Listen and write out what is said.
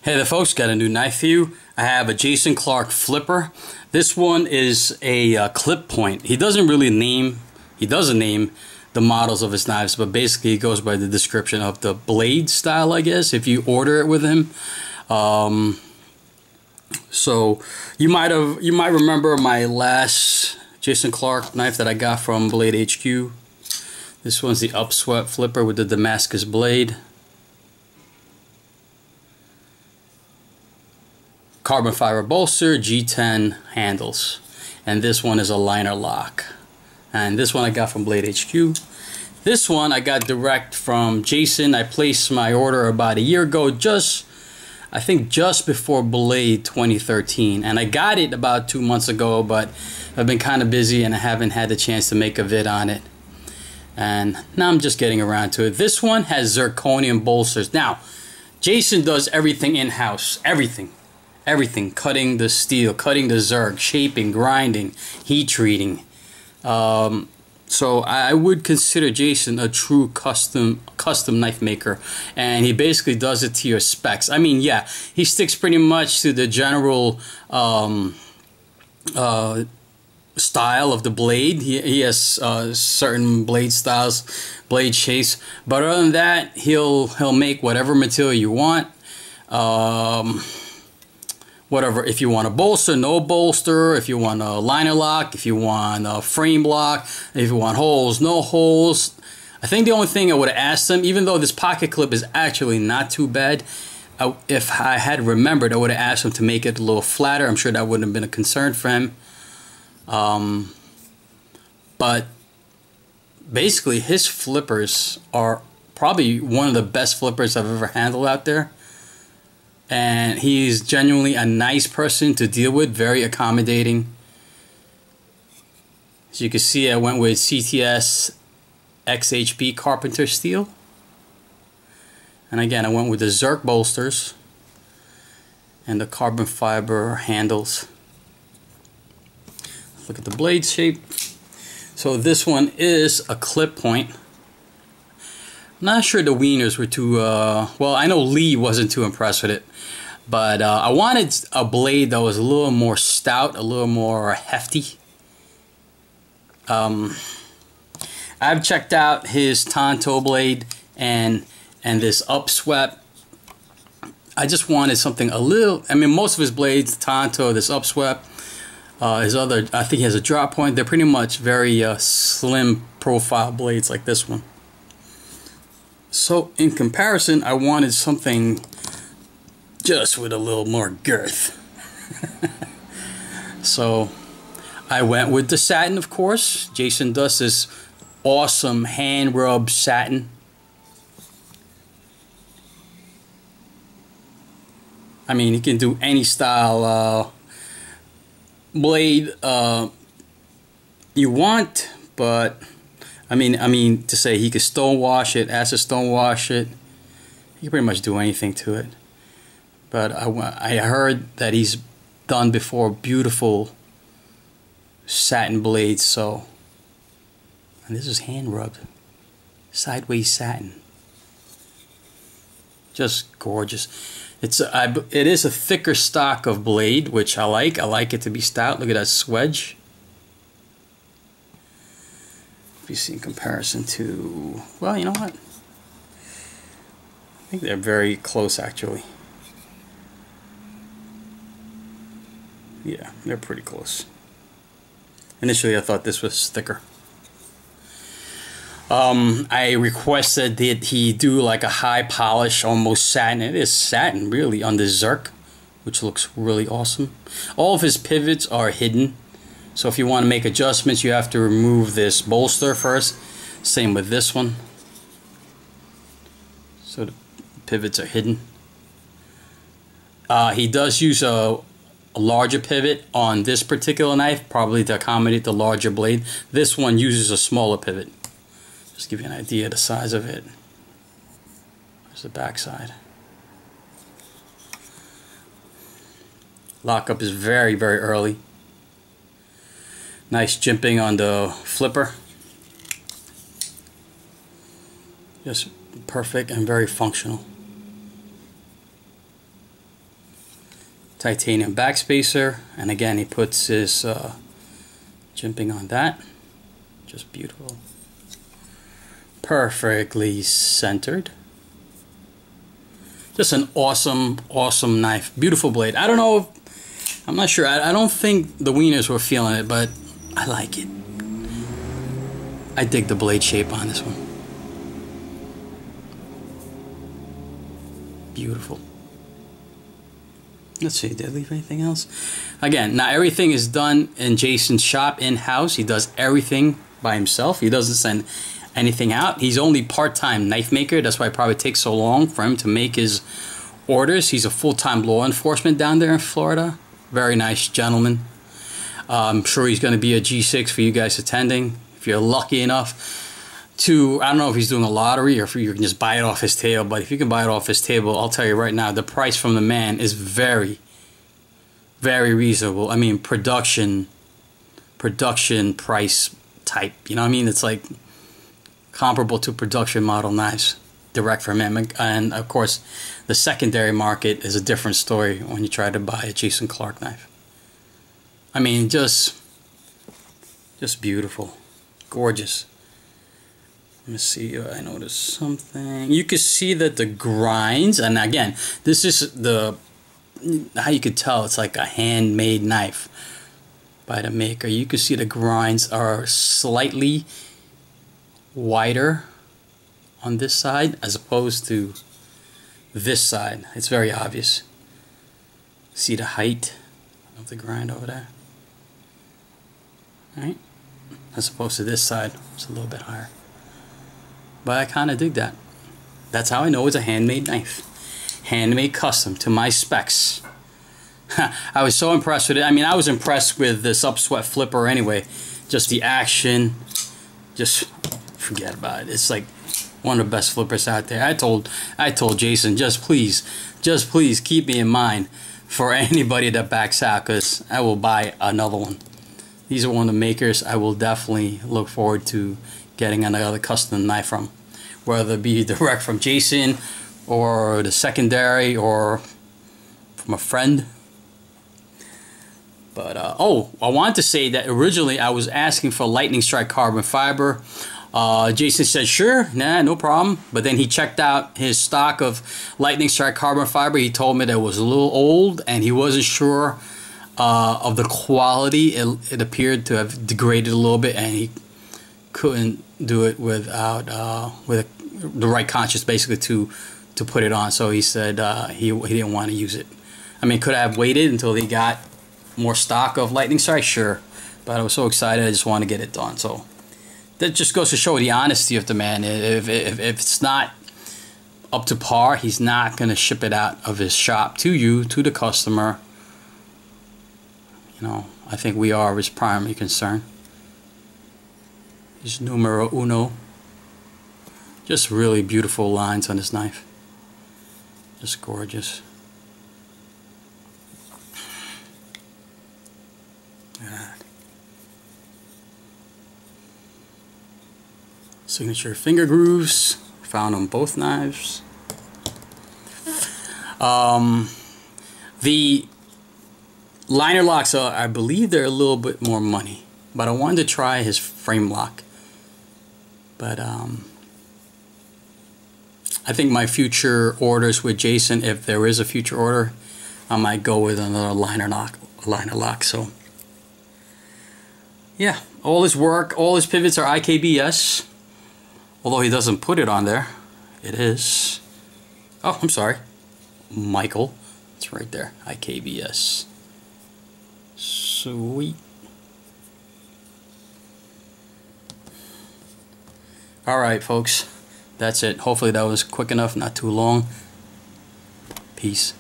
Hey there folks, got a new knife for you. I have a Jason Clark flipper. This one is a clip point. He doesn't name the models of his knives, but basically he goes by the description of the blade style, I guess, if you order it with him. So you might remember my last Jason Clark knife that I got from Blade HQ. This one's the upswept flipper with the Damascus blade. Carbon fiber bolster, G10 handles, and this one is a liner lock, and this one I got from Blade HQ. This one I got direct from Jason. I placed my order about a year ago, I think just before Blade 2013, and I got it about 2 months ago, but I've been kind of busy and I haven't had the chance to make a vid on it, and now I'm just getting around to it. This one has zirconium bolsters. Now Jason does everything in-house, everything, cutting the steel, cutting the zirc, shaping, grinding, heat treating. So I would consider Jason a true custom knife maker, and he basically does it to your specs. I mean, yeah, he sticks pretty much to the general style of the blade. He has certain blade styles, blade shapes, but other than that, he'll make whatever material you want. Whatever, if you want a bolster, no bolster, if you want a liner lock, if you want a frame block, if you want holes, no holes. I think the only thing I would have asked him, even though this pocket clip is actually not too bad, if I had remembered, I would have asked him to make it a little flatter. I'm sure that wouldn't have been a concern for him. But basically his flippers are probably one of the best flippers I've ever handled out there. And he's genuinely a nice person to deal with, very accommodating. As you can see, I went with CTS-XHP Carpenter steel. And again, I went with the Zirc bolsters and the carbon fiber handles. Look at the blade shape. So this one is a clip point. I'm not sure the wieners were too, well, I know Lee wasn't too impressed with it, but I wanted a blade that was a little more stout, a little more hefty. I've checked out his Tonto blade and this upswept. I just wanted something a little, I mean, most of his blades, Tonto, this upswept, his other, I think he has a drop point. They're pretty much very slim profile blades like this one. So in comparison, I wanted something just with a little more girth. So I went with the satin, of course. Jason does this awesome hand rub satin. I mean, he can do any style blade you want, but I mean to say he could stone wash it, acid stone wash it. He can pretty much do anything to it. But I heard that he's done before beautiful satin blades. So, and this is hand rubbed, sideways satin, just gorgeous. It is a thicker stock of blade, which I like. I like it to be stout. Look at that swedge. You see in comparison to, well, you know what, I think they're very close actually. Yeah, they're pretty close. Initially I thought this was thicker. I requested that he do like a high polish, almost satin. It is satin really on the Zirc, which looks really awesome. All of his pivots are hidden. So if you want to make adjustments, you have to remove this bolster first. Same with this one. So the pivots are hidden. He does use a larger pivot on this particular knife, probably to accommodate the larger blade. This one uses a smaller pivot. Just give you an idea of the size of it. There's the back side. Lockup is very, very early. Nice jimping on the flipper. Just perfect and very functional. titanium backspacer, and again he puts his jimping on that. Just beautiful, perfectly centered. Just an awesome knife. Beautiful blade. I don't know, I'm not sure, I don't think the wieners were feeling it, but I like it. I dig the blade shape on this one. Beautiful. Let's see, did I leave anything else? Again, now everything is done in Jason's shop in-house. He does everything by himself. He doesn't send anything out. He's only part-time knife maker. That's why it probably takes so long for him to make his orders. He's a full-time law enforcement down there in Florida. Very nice gentleman. I'm sure he's going to be a G6 for you guys attending. If you're lucky enough to, I don't know if he's doing a lottery or if you can just buy it off his table, but if you can buy it off his table, I'll tell you right now, the price from the man is very, very reasonable. I mean, production price type, you know what I mean? It's like comparable to production model knives direct from him. And of course, the secondary market is a different story when you try to buy a Jason Clark knife. I mean, just beautiful, gorgeous. Let me see, I noticed something. You can see that the grinds, and again, this is how you could tell it's like a handmade knife by the maker. You can see the grinds are slightly wider on this side as opposed to this side. It's very obvious. See the height of the grind over there? Right? As opposed to this side, it's a little bit higher. But I kind of dig that. That's how I know it's a handmade knife. Handmade custom to my specs. I was so impressed with it. I mean, I was impressed with this upswept flipper anyway. Just the action. Just forget about it. It's like one of the best flippers out there. I told Jason, just please keep me in mind for anybody that backs out, because I will buy another one. These are one of the makers I will definitely look forward to getting another custom knife from, whether it be direct from Jason or the secondary or from a friend. But oh, I wanted to say that originally I was asking for lightning strike carbon fiber. Jason said sure, nah, no problem, but then he checked out his stock of lightning strike carbon fiber. He told me that it was a little old and he wasn't sure of the quality. It appeared to have degraded a little bit, and he couldn't do it without with the right conscience basically to put it on. So he said he didn't want to use it. I mean, could I have waited until he got more stock of lightning strike? Sure, but I was so excited I just wanted to get it done. So that just goes to show the honesty of the man. If it's not up to par, he's not going to ship it out of his shop to you, to the customer. You know, I think we are his primary concern. Is numero uno. Just really beautiful lines on this knife. Just gorgeous. Look at that. Signature finger grooves found on both knives. The liner locks are, I believe they're a little bit more money, but I wanted to try his frame lock. But I think my future orders with Jason, if there is a future order, I might go with another liner lock. So yeah, all his work, all his pivots are IKBS. Although he doesn't put it on there, it is. Oh, I'm sorry, Michael. It's right there, IKBS. Sweet. Alright folks, that's it. Hopefully that was quick enough, not too long. Peace.